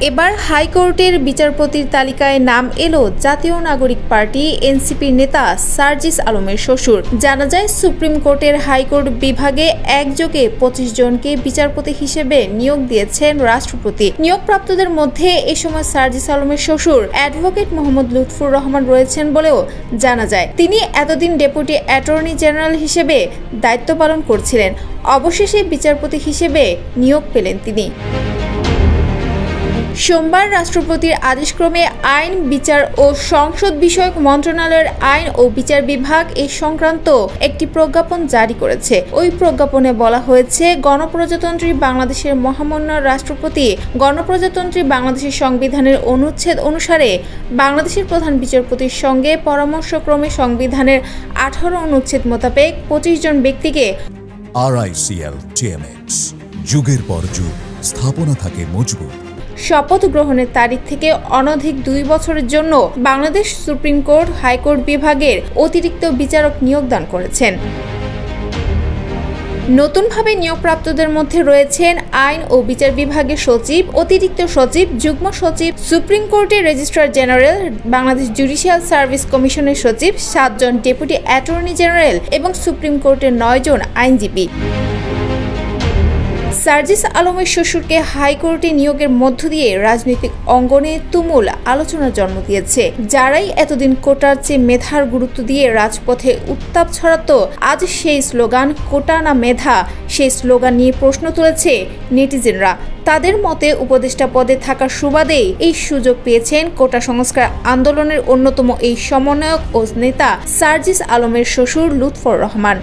এবার হাইকোর্টের বিচারপতির তালিকায় নাম এলো জাতীয় নাগরিক পার্টি এনসিপির নেতা সার্জিস আলমের শ্বশুর। জানা যায়, সুপ্রিম কোর্টের হাইকোর্ট বিভাগে একযোগে 25 জনকে বিচারপতি হিসেবে নিয়োগ দিয়েছেন রাষ্ট্রপতি। নিয়োগপ্রাপ্তদের মধ্যে এ সময় সার্জিস আলমের শ্বশুর অ্যাডভোকেট মোহাম্মদ লুৎফর রহমান রয়েছেন বলেও জানা যায়। তিনি এতদিন ডেপুটি অ্যাটর্নি জেনারেল হিসেবে দায়িত্ব পালন করছিলেন। অবশেষে বিচারপতি হিসেবে নিয়োগ পেলেন তিনি। সোমবার রাষ্ট্রপতির আদেশক্রমে আইন, বিচার ও সংসদ বিষয়ক মন্ত্রণালয়ের আইন ও বিচার বিভাগ এ সংক্রান্ত একটি প্রজ্ঞাপন জারি করেছে। ওই প্রজ্ঞাপনে বলা হয়েছে, গণপ্রজাতন্ত্রী বাংলাদেশের মহামান্য রাষ্ট্রপতি গণপ্রজাতন্ত্রী বাংলাদেশের সংবিধানের অনুচ্ছেদ অনুসারে বাংলাদেশের প্রধান বিচারপতির সঙ্গে পরামর্শক্রমে সংবিধানের 18 অনুচ্ছেদ মোতাবেক 25 জন ব্যক্তিকে RICL TMX যুগের পর যুগ স্থাপনা থাকে মজবুত। শপথ গ্রহণের তারিখ থেকে অনধিক 2 বছরের জন্য বাংলাদেশ সুপ্রিম কোর্ট হাইকোর্ট বিভাগের অতিরিক্ত বিচারক নিয়োগদান করেছেন। নতুনভাবে নিয়োগপ্রাপ্তদের মধ্যে রয়েছেন আইন ও বিচার বিভাগের সচিব, অতিরিক্ত সচিব, যুগ্ম সচিব, সুপ্রিম কোর্টের registrar general, Bangladesh judicial service কমিশনের সচিব, 7 জন ডেপুটি অ্যাটর্নি জেনারেল এবং সুপ্রিম কোর্টের 9 জন আইনজীবী। সার্জিস আলমের শ্বশুরকে হাইকোর্টে নিয়োগের মধ্য দিয়ে রাজনৈতিক অঙ্গনে তুমুল আলোচনার জন্ম দিয়েছে। যারাই এতদিন কোটার চেয়ে মেধার গুরুত্ব দিয়ে রাজপথে উত্তাপ ছড়াতো, আজ সেই স্লোগান কোটা না মেধা, সেই স্লোগান নিয়ে প্রশ্ন তুলেছে নেটিজেনরা। তাদের মতে, উপদেষ্টা পদে থাকার সুবাদেই এই সুযোগ পেয়েছেন কোটা সংস্কার আন্দোলনের অন্যতম এই সমন্বয়ক ও নেতা সার্জিস আলমের শ্বশুর লুৎফর রহমান।